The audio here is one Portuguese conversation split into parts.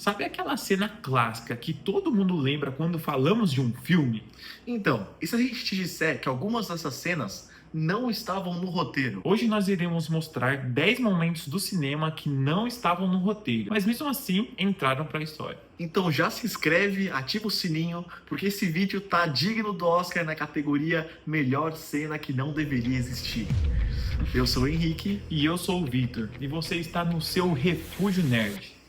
Sabe aquela cena clássica que todo mundo lembra quando falamos de um filme? Então, e se a gente te disser que algumas dessas cenas não estavam no roteiro? Hoje nós iremos mostrar 10 momentos do cinema que não estavam no roteiro, mas mesmo assim entraram para a história. Então já se inscreve, ativa o sininho, porque esse vídeo tá digno do Oscar na categoria Melhor Cena que Não Deveria Existir. Eu sou o Henrique. E eu sou o Victor, e você está no seu Refúgio Nerd.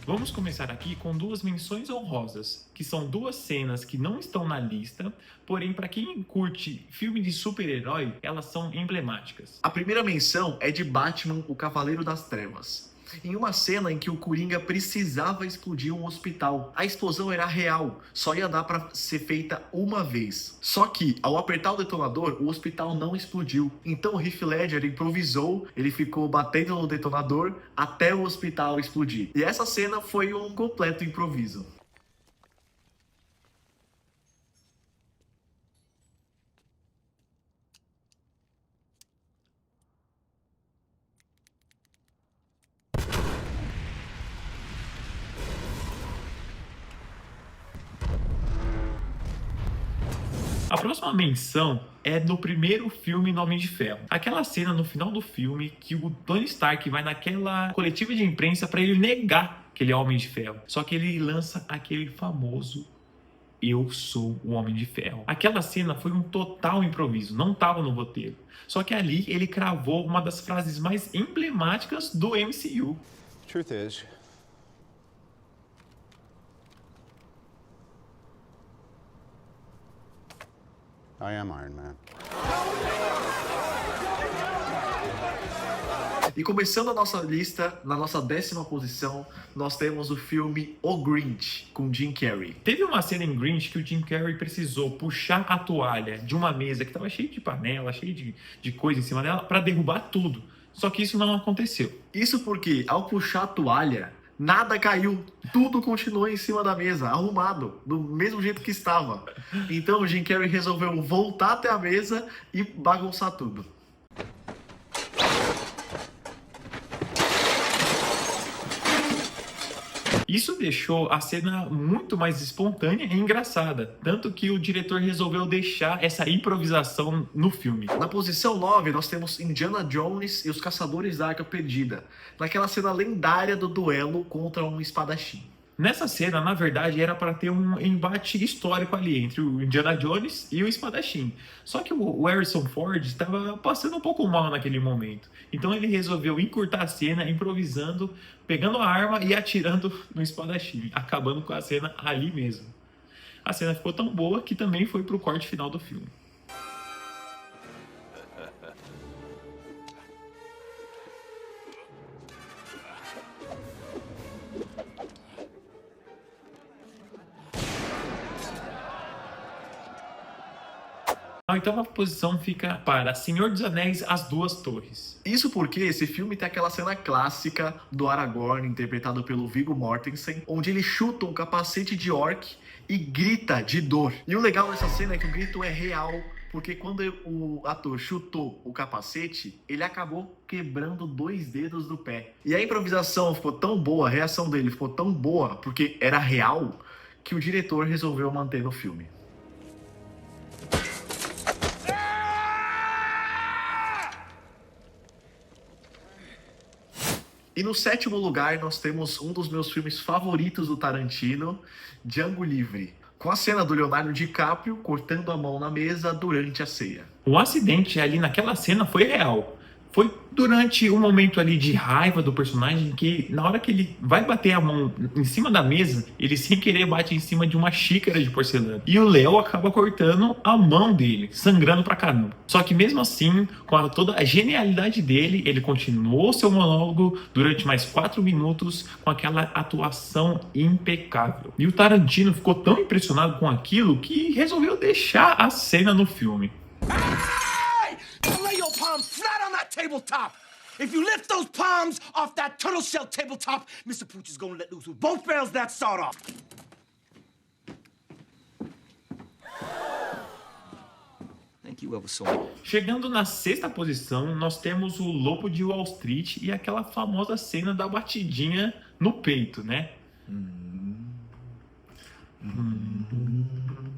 Vamos começar aqui com duas menções honrosas, que são duas cenas que não estão na lista, porém para quem curte filme de super-herói, elas são emblemáticas. A primeira menção é de Batman, o Cavaleiro das Trevas. Em uma cena em que o Coringa precisava explodir um hospital. A explosão era real, só ia dar para ser feita uma vez. Só que, ao apertar o detonador, o hospital não explodiu. Então o Heath Ledger improvisou, ele ficou batendo no detonador até o hospital explodir. E essa cena foi um completo improviso. A próxima menção é no primeiro filme No Homem de Ferro. Aquela cena no final do filme que o Tony Stark vai naquela coletiva de imprensa para ele negar que ele é Homem de Ferro. Só que ele lança aquele famoso "Eu sou o Homem de Ferro". Aquela cena foi um total improviso, não estava no roteiro. Só que ali ele cravou uma das frases mais emblemáticas do MCU. Truth is, I am Iron Man. E começando a nossa lista, na nossa 10ª posição, nós temos o filme O Grinch, com Jim Carrey. Teve uma cena em Grinch que o Jim Carrey precisou puxar a toalha de uma mesa que estava cheia de panela, cheia de coisa em cima dela, para derrubar tudo. Só que isso não aconteceu. Isso porque, ao puxar a toalha, nada caiu, tudo continuou em cima da mesa, arrumado, do mesmo jeito que estava. Então o Jim Carrey resolveu voltar até a mesa e bagunçar tudo. Isso deixou a cena muito mais espontânea e engraçada, tanto que o diretor resolveu deixar essa improvisação no filme. Na posição 9, nós temos Indiana Jones e os Caçadores da Arca Perdida, naquela cena lendária do duelo contra um espadachim. Nessa cena, na verdade, era para ter um embate histórico ali entre o Indiana Jones e o espadachim. Só que o Harrison Ford estava passando um pouco mal naquele momento. Então ele resolveu encurtar a cena, improvisando, pegando a arma e atirando no espadachim, acabando com a cena ali mesmo. A cena ficou tão boa que também foi pro corte final do filme. A oitava posição fica para Senhor dos Anéis, As Duas Torres. Isso porque esse filme tem aquela cena clássica do Aragorn, interpretado pelo Viggo Mortensen, onde ele chuta um capacete de orc e grita de dor. E o legal dessa cena é que o grito é real, porque quando o ator chutou o capacete, ele acabou quebrando 2 dedos do pé. E a improvisação ficou tão boa, a reação dele ficou tão boa, porque era real, que o diretor resolveu manter no filme. E no 7º lugar, nós temos um dos meus filmes favoritos do Tarantino, Django Livre, com a cena do Leonardo DiCaprio cortando a mão na mesa durante a ceia. O acidente ali naquela cena foi real. Foi durante um momento ali de raiva do personagem que, na hora que ele vai bater a mão em cima da mesa, ele sem querer bate em cima de uma xícara de porcelana. E o Léo acaba cortando a mão dele, sangrando pra caramba. Só que mesmo assim, com toda a genialidade dele, ele continuou seu monólogo durante mais 4 minutos com aquela atuação impecável. E o Tarantino ficou tão impressionado com aquilo que resolveu deixar a cena no filme. Lay your palms flat on that tabletop. If you lift those palms off that turtle shell tabletop, Mr. Pooch is gonna let loose with both barrels of that sawed off. think you ever saw. Chegando na sexta posição, nós temos o Lobo de Wall Street e aquela famosa cena da batidinha no peito, né?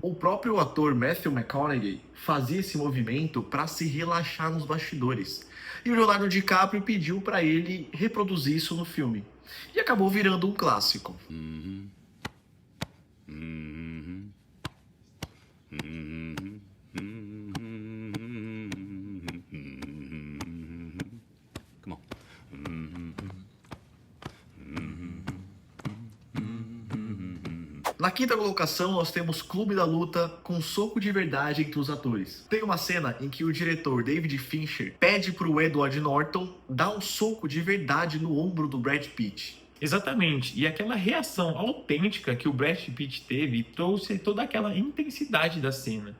O próprio ator Matthew McConaughey fazia esse movimento para se relaxar nos bastidores. E o Leonardo DiCaprio pediu para ele reproduzir isso no filme. E acabou virando um clássico. Come on. Na quinta colocação, nós temos Clube da Luta com soco de verdade entre os atores. Tem uma cena em que o diretor David Fincher pede pro Edward Norton dar um soco de verdade no ombro do Brad Pitt. Exatamente, e aquela reação autêntica que o Brad Pitt teve trouxe toda aquela intensidade da cena.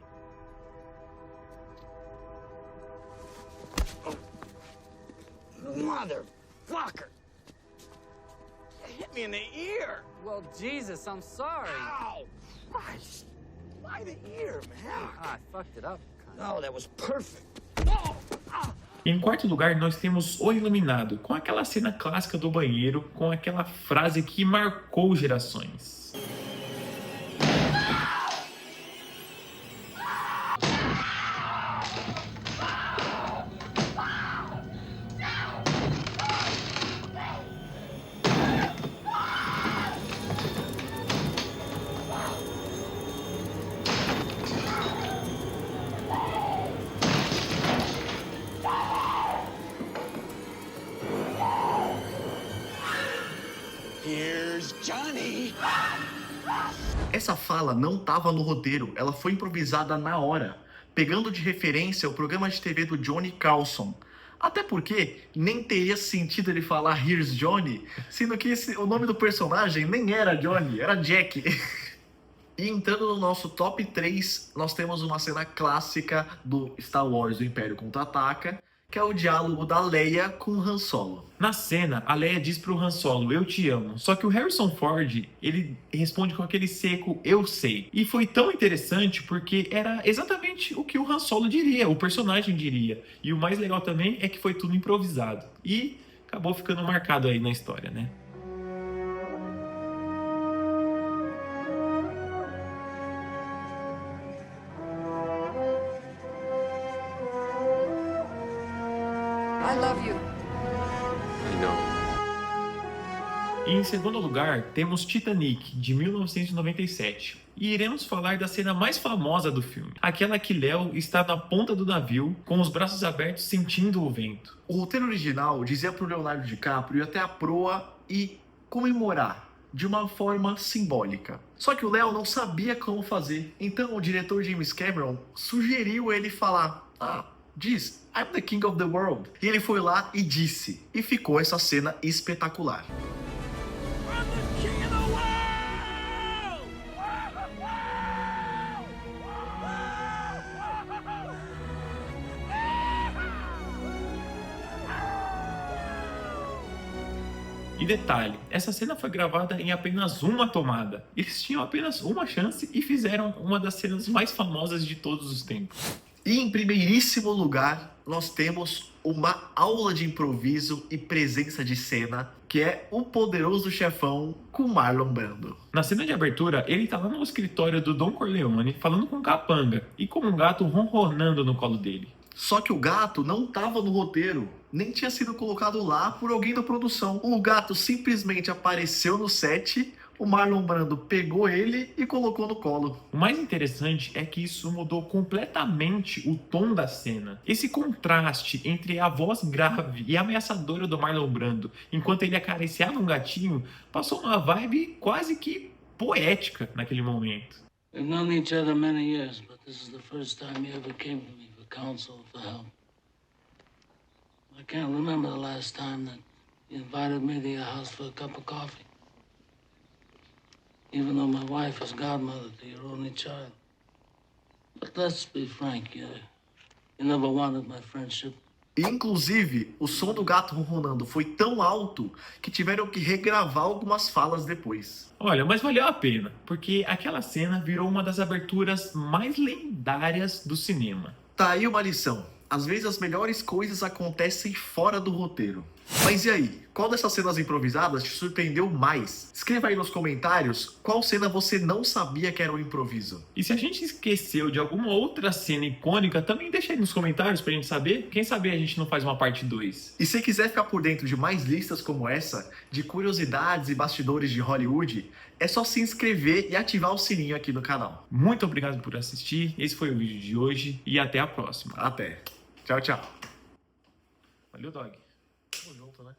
Motherfucker! You hit me in the ear! Well, Jesus, I'm sorry. Ow! Christ! Why the ear, man? I fucked it up. No, that was perfect. Whoa! Ah! Em quarto lugar, nós temos O Iluminado, com aquela cena clássica do banheiro, com aquela frase que marcou gerações. Here's Johnny! Essa fala não estava no roteiro, ela foi improvisada na hora, pegando de referência o programa de TV do Johnny Carlson. Até porque nem teria sentido ele falar Here's Johnny, sendo que o nome do personagem nem era Johnny, era Jack. E entrando no nosso top 3, nós temos uma cena clássica do Star Wars do Império Contra-Ataca, que é o diálogo da Leia com Han Solo. Na cena, a Leia diz pro Han Solo, eu te amo. Só que o Harrison Ford, ele responde com aquele seco, eu sei. E foi tão interessante porque era exatamente o que o Han Solo diria, o personagem diria. E o mais legal também é que foi tudo improvisado. E acabou ficando marcado aí na história, né? I love you. E em segundo lugar, temos Titanic, de 1997. E iremos falar da cena mais famosa do filme. Aquela que Léo está na ponta do navio, com os braços abertos, sentindo o vento. O roteiro original dizia pro Leonardo DiCaprio ir até a proa e comemorar de uma forma simbólica. Só que o Léo não sabia como fazer. Então o diretor James Cameron sugeriu ele falar: diz, I'm the king of the world. E ele foi lá e disse. E ficou essa cena espetacular. I'm the king of the world! E detalhe, essa cena foi gravada em apenas uma tomada. Eles tinham apenas uma chance e fizeram uma das cenas mais famosas de todos os tempos. E em primeiríssimo lugar, nós temos uma aula de improviso e presença de cena, que é O Poderoso Chefão com Marlon Brando. Na cena de abertura, ele tá lá no escritório do Don Corleone falando com o Capanga e com um gato ronronando no colo dele. Só que o gato não estava no roteiro, nem tinha sido colocado lá por alguém da produção. O gato simplesmente apareceu no set, o Marlon Brando pegou ele e colocou no colo. O mais interessante é que isso mudou completamente o tom da cena. Esse contraste entre a voz grave e ameaçadora do Marlon Brando, enquanto ele acariciava um gatinho, passou uma vibe quase que poética naquele momento. We've known each other many years, but this is the first time you ever came to me for counsel, for help. I can't remember the last time that you invited me to your house for a cup of coffee. Even though my wife is godmother to your only child. But let's be frank, you never wanted my friendship. E, inclusive, o som do gato ronronando foi tão alto que tiveram que regravar algumas falas depois. Olha, mas valeu a pena, porque aquela cena virou uma das aberturas mais lendárias do cinema. Tá aí uma lição. Às vezes as melhores coisas acontecem fora do roteiro. Mas e aí? Qual dessas cenas improvisadas te surpreendeu mais? Escreva aí nos comentários qual cena você não sabia que era um improviso. E se a gente esqueceu de alguma outra cena icônica, também deixa aí nos comentários pra gente saber. Quem sabe a gente não faz uma parte 2. E se quiser ficar por dentro de mais listas como essa, de curiosidades e bastidores de Hollywood, é só se inscrever e ativar o sininho aqui no canal. Muito obrigado por assistir. Esse foi o vídeo de hoje e até a próxima. Até. Tchau, tchau. Valeu, Dog. Tamo junto, né?